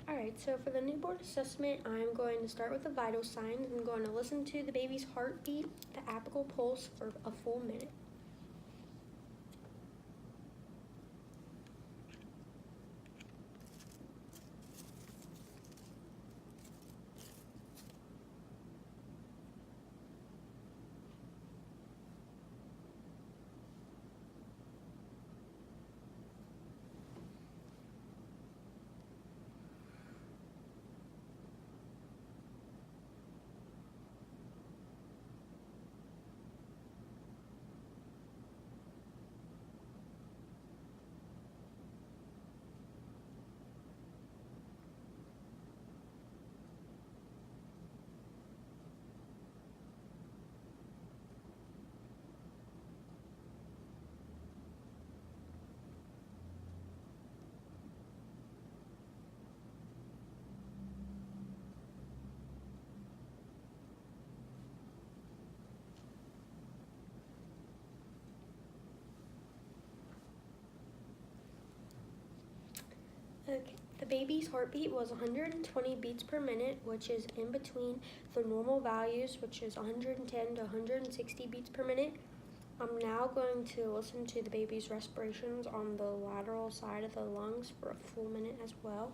Alright, so for the newborn assessment, I'm going to start with the vital signs. I'm going to listen to the baby's heartbeat, the apical pulse for a full minute. Okay, the baby's heartbeat was 120 beats per minute, which is in between the normal values, which is 110 to 160 beats per minute. I'm now going to listen to the baby's respirations on the lateral side of the lungs for a full minute as well.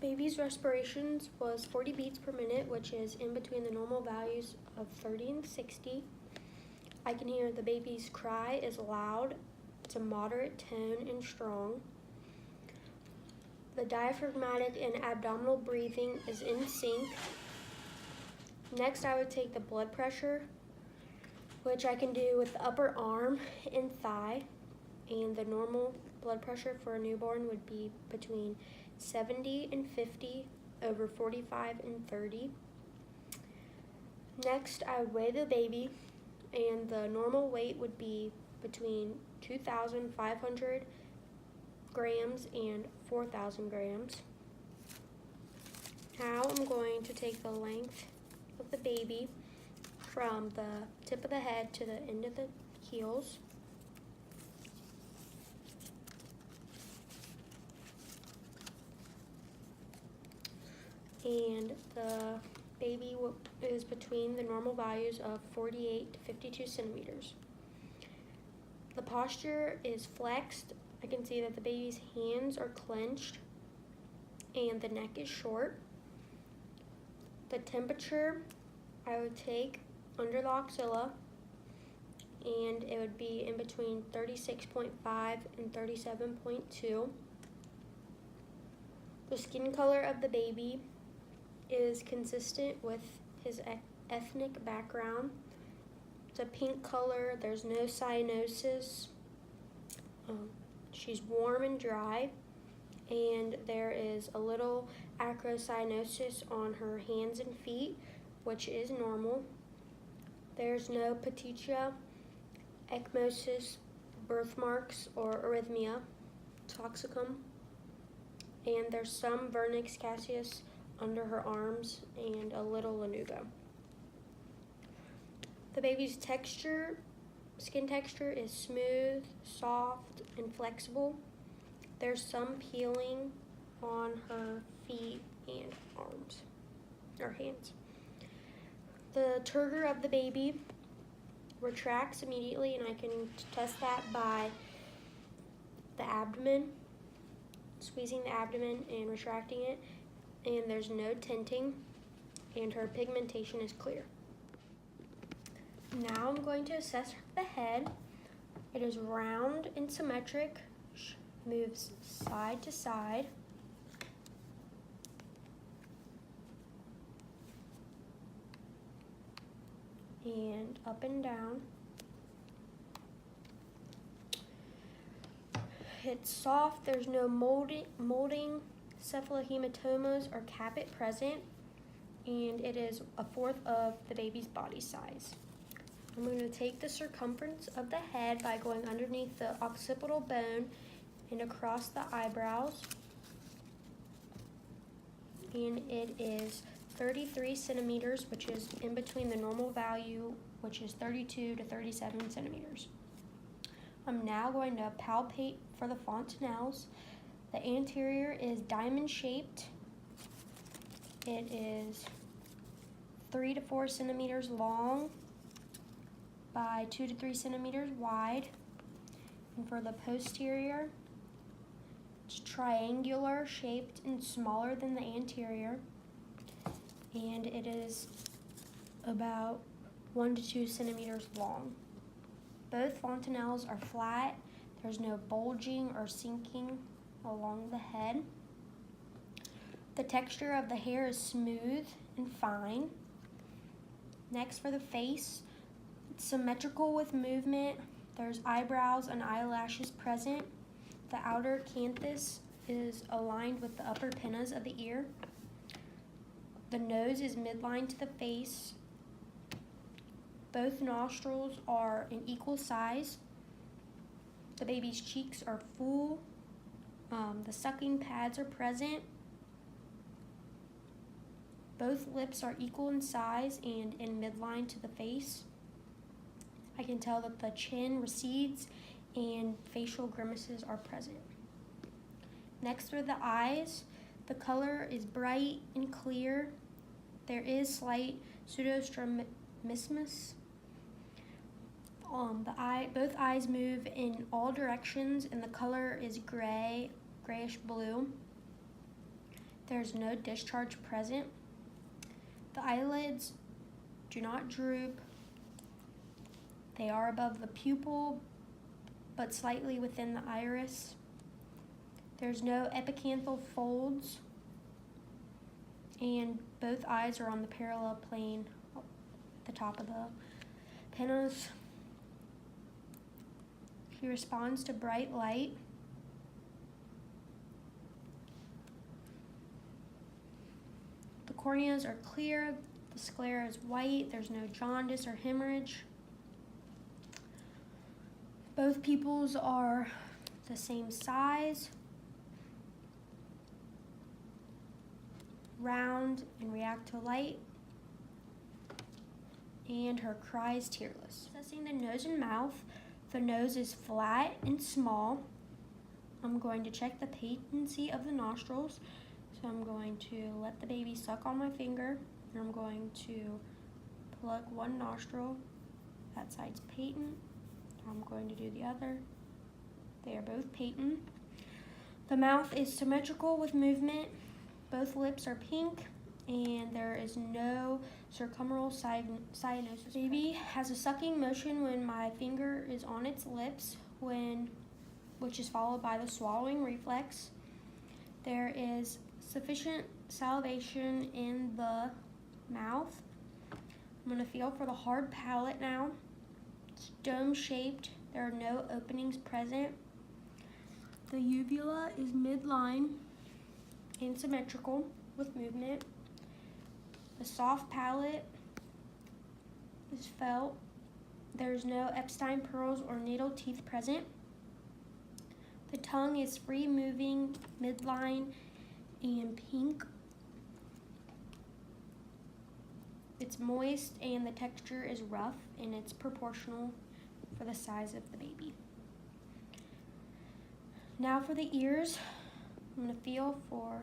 Baby's respirations was 40 beats per minute, which is in between the normal values of 30 and 60. I can hear the baby's cry is loud. It's a moderate tone and strong. The diaphragmatic and abdominal breathing is in sync. Next, I would take the blood pressure, which I can do with the upper arm and thigh. And the normal blood pressure for a newborn would be between 70 and 50 over 45 and 30. Next, I would weigh the baby, and the normal weight would be between 2,500 grams and 4,000 grams. Now I'm going to take the length of the baby from the tip of the head to the end of the heels. And the baby is between the normal values of 48 to 52 centimeters. The posture is flexed. I can see that the baby's hands are clenched and the neck is short. The temperature I would take under the axilla, and it would be in between 36.5 and 37.2. The skin color of the baby is consistent with his ethnic background. It's a pink color, there's no cyanosis. She's warm and dry, and there is a little acrocyanosis on her hands and feet, which is normal. There's no petechia, ecdysis, birthmarks, or arrhythmia, toxicum. And there's some vernix caseus under her arms and a little lanugo. The baby's skin texture is smooth, soft, and flexible. There's some peeling on her feet and arms, or hands. The turgor of the baby retracts immediately, and I can test that by the abdomen, squeezing the abdomen and retracting it, and there's no tinting, and her pigmentation is clear. Now I'm going to assess the head. It is round and symmetric, moves side to side. And up and down. It's soft, there's no molding, cephalahematomas or caput present, and it is 1/4 of the baby's body size. I'm going to take the circumference of the head by going underneath the occipital bone and across the eyebrows, and it is 33 centimeters, which is in between the normal value, which is 32 to 37 centimeters. I'm now going to palpate for the fontanelles. The anterior is diamond shaped. It is 3 to 4 centimeters long by 2 to 3 centimeters wide. And for the posterior, it's triangular shaped and smaller than the anterior. And it is about 1 to 2 centimeters long. Both fontanelles are flat. There's no bulging or sinking along the head. The texture of the hair is smooth and fine. Next, for the face, it's symmetrical with movement. There's eyebrows and eyelashes present. The outer canthus is aligned with the upper pinnas of the ear. The nose is midline to the face. Both nostrils are in equal size. The baby's cheeks are full. The sucking pads are present. Both lips are equal in size and in midline to the face. I can tell that the chin recedes and facial grimaces are present. Next are the eyes. The color is bright and clear. There is slight pseudostrabismus. Both eyes move in all directions, and the color is grayish blue. There's no discharge present. The eyelids do not droop. They are above the pupil, but slightly within the iris. There's no epicanthal folds, and both eyes are on the parallel plane at the top of the pinnas. She responds to bright light. The corneas are clear. The sclera is white. There's no jaundice or hemorrhage. Both pupils are the same size, round and react to light, and her cry is tearless. Assessing the nose and mouth, the nose is flat and small. I'm going to check the patency of the nostrils. So I'm going to let the baby suck on my finger, and I'm going to plug one nostril. That side's patent. I'm going to do the other. They are both patent. The mouth is symmetrical with movement. Both lips are pink, and there is no circumferal cyanosis. Baby has a sucking motion when my finger is on its lips, which is followed by the swallowing reflex. There is sufficient salivation in the mouth. I'm going to feel for the hard palate now. It's dome-shaped. There are no openings present. The uvula is midline and symmetrical with movement. The soft palate is felt. There's no Epstein pearls or needle teeth present. The tongue is free-moving, midline, and pink. It's moist, and the texture is rough, and it's proportional for the size of the baby. Now for the ears, I'm going to feel for,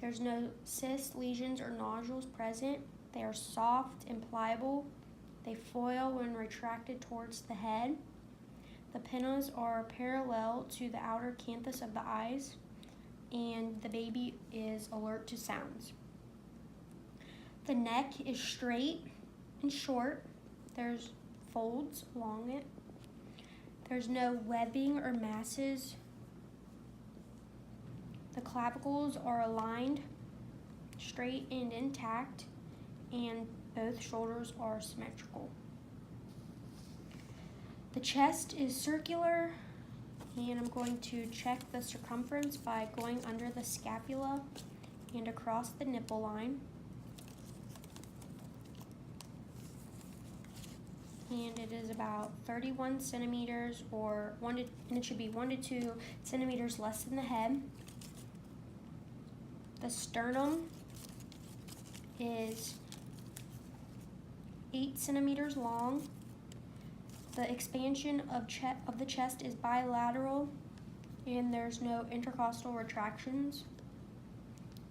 there's no cysts, lesions, or nodules present. They are soft and pliable. They foil when retracted towards the head. The pinnas are parallel to the outer canthus of the eyes, and the baby is alert to sounds. The neck is straight and short. There's folds along it. There's no webbing or masses. The clavicles are aligned, straight and intact, and both shoulders are symmetrical. The chest is circular, and I'm going to check the circumference by going under the scapula and across the nipple line. And it is about 31 centimeters, and it should be 1 to 2 centimeters less than the head. The sternum is 8 centimeters long. The expansion of the chest is bilateral, and there's no intercostal retractions.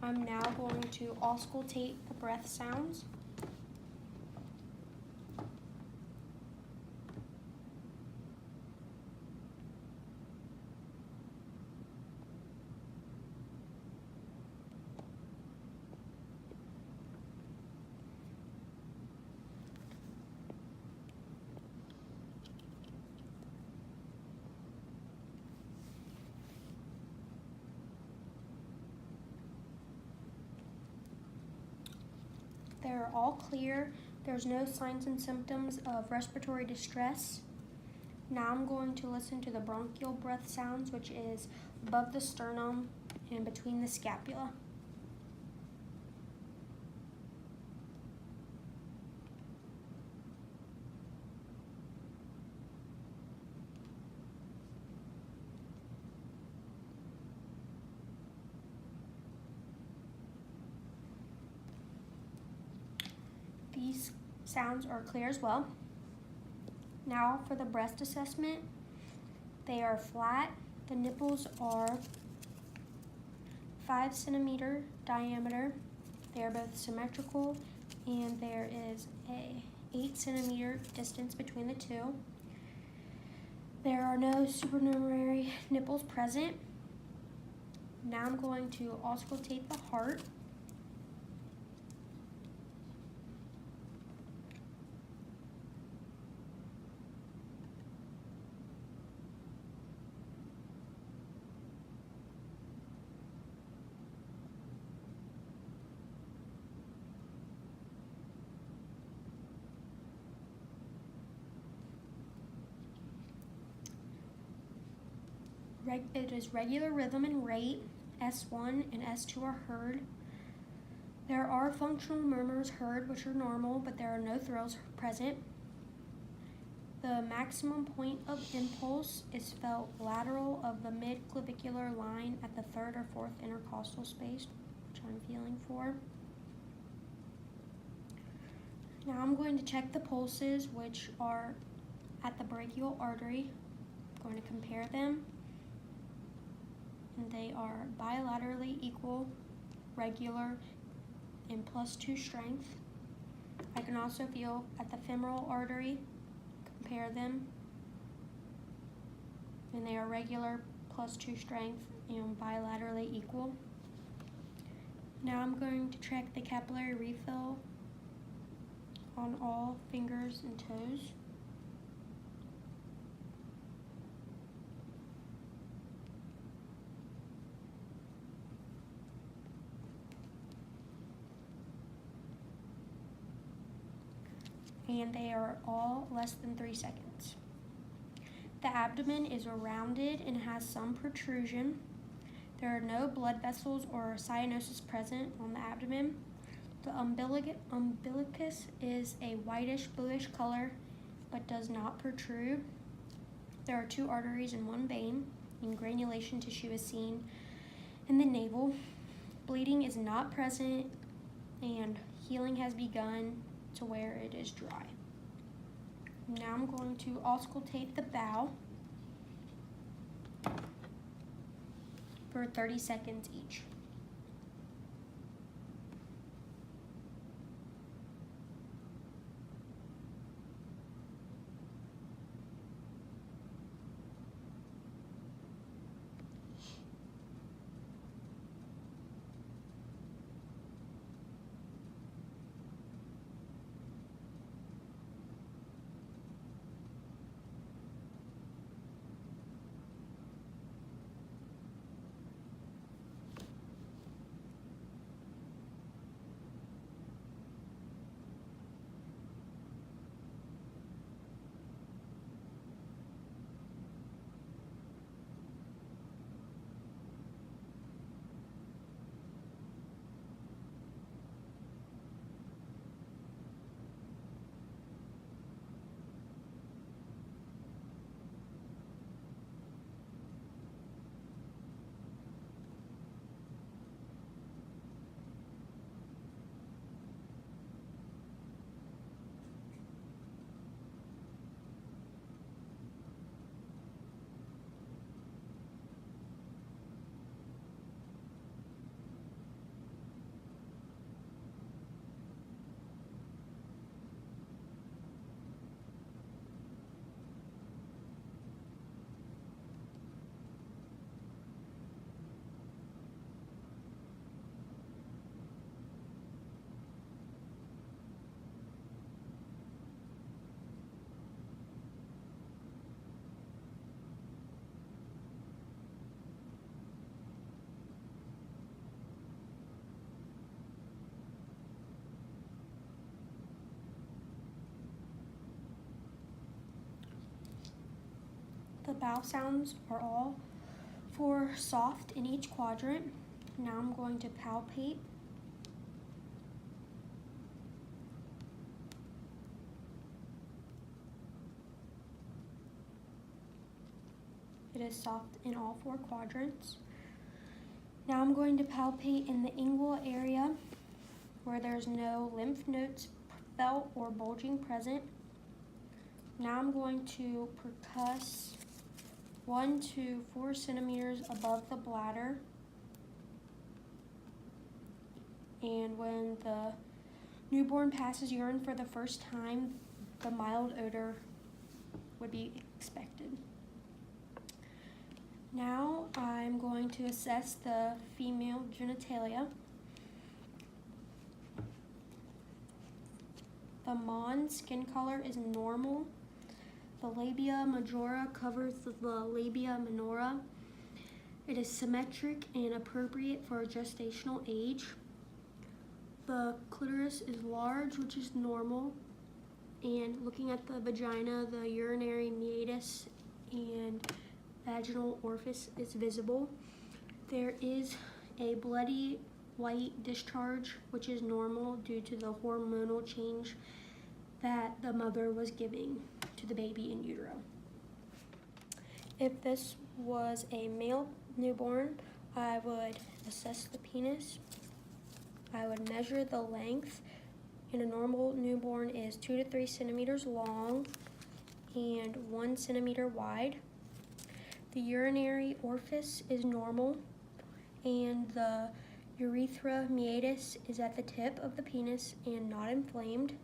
I'm now going to auscultate the breath sounds. They're all clear. There's no signs and symptoms of respiratory distress. Now I'm going to listen to the bronchial breath sounds, which is above the sternum and between the scapula. These sounds are clear as well. Now for the breast assessment. They are flat. The nipples are 5 centimeter diameter. They are both symmetrical, and there is a 8 centimeter distance between the two. There are no supernumerary nipples present. Now I'm going to auscultate the heart. It is regular rhythm and rate. S1 and S2 are heard. There are functional murmurs heard, which are normal, but there are no thrills present. The maximum point of impulse is felt lateral of the mid-clavicular line at the 3rd or 4th intercostal space, which I'm feeling for. Now I'm going to check the pulses, which are at the brachial artery. I'm going to compare them. And they are bilaterally equal, regular, and +2 strength. I can also feel at the femoral artery, compare them, and they are regular, +2 strength, and bilaterally equal. Now I'm going to check the capillary refill on all fingers and toes. And they are all less than 3 seconds. The abdomen is rounded and has some protrusion. There are no blood vessels or cyanosis present on the abdomen. The umbilicus is a whitish bluish color but does not protrude. There are 2 arteries and 1 vein, and granulation tissue is seen in the navel. Bleeding is not present, and healing has begun to where it is dry. Now I'm going to auscultate the bowel for 30 seconds each. bow sounds are all for soft in each quadrant. Now I'm going to palpate. It is soft in all 4 quadrants. Now I'm going to palpate in the inguinal area where there's no lymph nodes felt or bulging present. Now I'm going to percuss 1 to 4 centimeters above the bladder. And when the newborn passes urine for the first time, the mild odor would be expected. Now I'm going to assess the female genitalia. The Mons skin color is normal. The labia majora covers the labia minora. It is symmetric and appropriate for a gestational age. The clitoris is large, which is normal. And looking at the vagina, the urinary meatus and vaginal orifice is visible. There is a bloody white discharge, which is normal due to the hormonal change that the mother was giving to the baby in utero. If this was a male newborn, I would assess the penis. I would measure the length, and a normal newborn is 2 to 3 centimeters long and 1 centimeter wide. The urinary orifice is normal, and the urethra meatus is at the tip of the penis and not inflamed.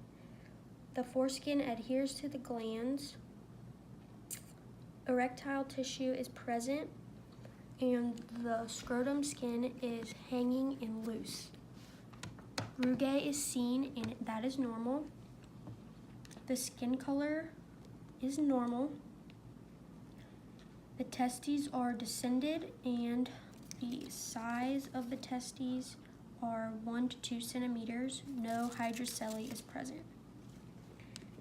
The foreskin adheres to the glands. Erectile tissue is present, and the scrotum skin is hanging and loose. Rugae is seen, and that is normal. The skin color is normal. The testes are descended, and the size of the testes are 1 to 2 centimeters. No hydrocele is present.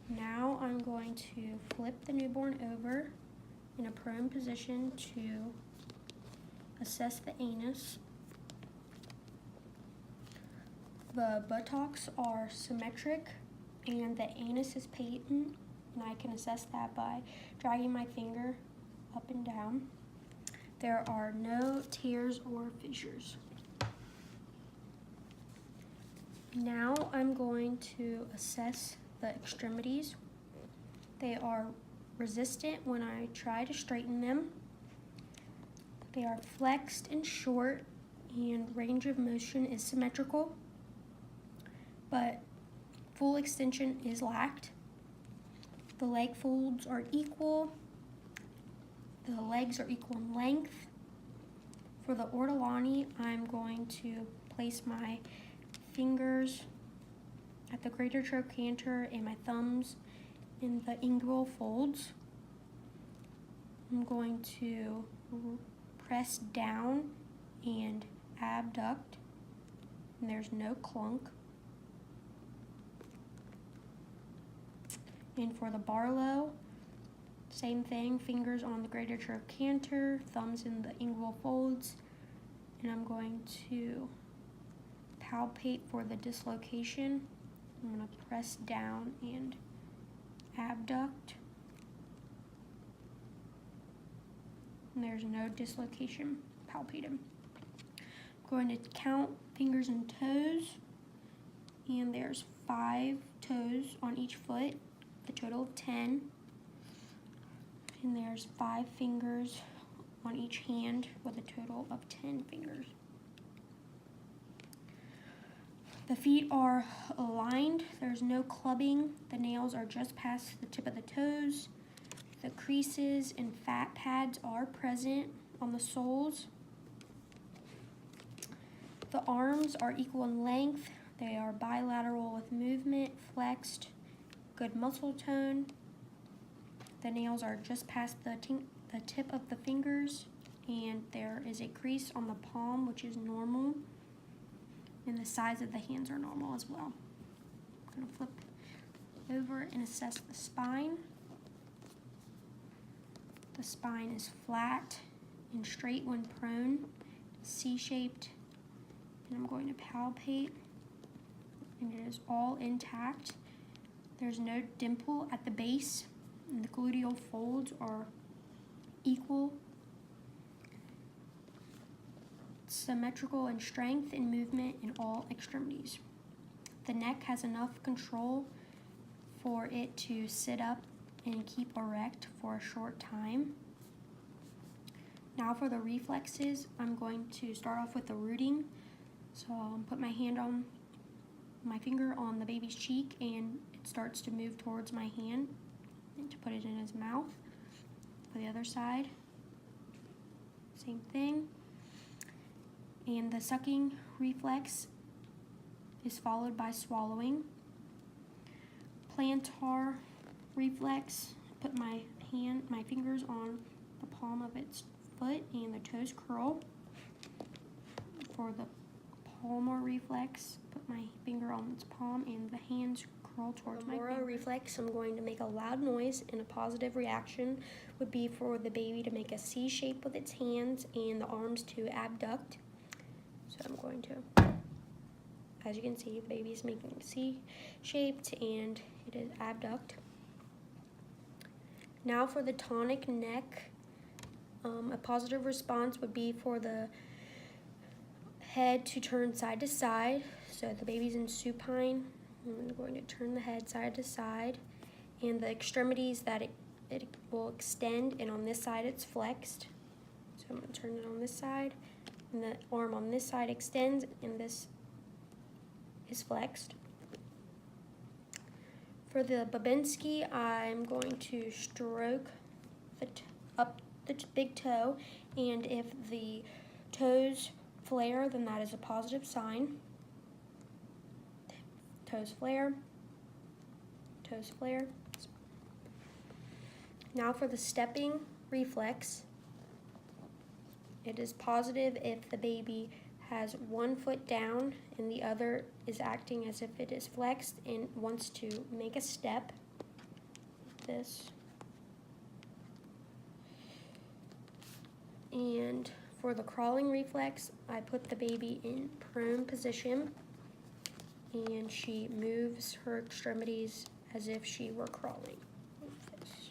Now I'm going to flip the newborn over in a prone position to assess the anus. The buttocks are symmetric and the anus is patent, and I can assess that by dragging my finger up and down. There are no tears or fissures. Now I'm going to assess the extremities. They are resistant when I try to straighten them. They are flexed and short, and range of motion is symmetrical, but full extension is lacked. The leg folds are equal. The legs are equal in length. For the ortolani, I'm going to place my fingers at the greater trochanter and my thumbs in the inguinal folds. I'm going to press down and abduct, and there's no clunk. And for the Barlow, same thing, fingers on the greater trochanter, thumbs in the inguinal folds, and I'm going to palpate for the dislocation. I'm going to press down and abduct, and there's no dislocation palpated. I'm going to count fingers and toes, and there's 5 toes on each foot, a total of 10. And there's 5 fingers on each hand with a total of 10 fingers. The feet are aligned. There's no clubbing. The nails are just past the tip of the toes. The creases and fat pads are present on the soles. The arms are equal in length. They are bilateral with movement, flexed, good muscle tone. The nails are just past the tip of the fingers, and there is a crease on the palm, which is normal, and the size of the hands are normal as well. I'm going to flip over and assess the spine. The spine is flat and straight when prone, C-shaped, and I'm going to palpate, and it is all intact. There's no dimple at the base, and the gluteal folds are equal, symmetrical in strength and movement in all extremities. The neck has enough control for it to sit up and keep erect for a short time. Now for the reflexes, I'm going to start off with the rooting. So I'll put my finger on the baby's cheek, and it starts to move towards my hand and to put it in his mouth. For the other side, same thing. And the sucking reflex is followed by swallowing. Plantar reflex, put my fingers on the palm of its foot and the toes curl. For the palmar reflex, put my finger on its palm and the hands curl towards my finger. Reflex, I'm going to make a loud noise, and a positive reaction would be for the baby to make a C shape with its hands and the arms to abduct. So I'm going to, as you can see, the baby is making a C shaped and it is abduct. Now for the tonic neck, a positive response would be for the head to turn side to side. So the baby's in supine, I'm going to turn the head side to side, and the extremities that it will extend, and on this side it's flexed. So I'm going to turn it on this side, and the arm on this side extends, and this is flexed. For the Babinski, I'm going to stroke up the big toe, and if the toes flare, then that is a positive sign. Toes flare, toes flare. Now for the stepping reflex, it is positive if the baby has one foot down and the other is acting as if it is flexed and wants to make a step, like this. And for the crawling reflex, I put the baby in prone position, and she moves her extremities as if she were crawling, like this.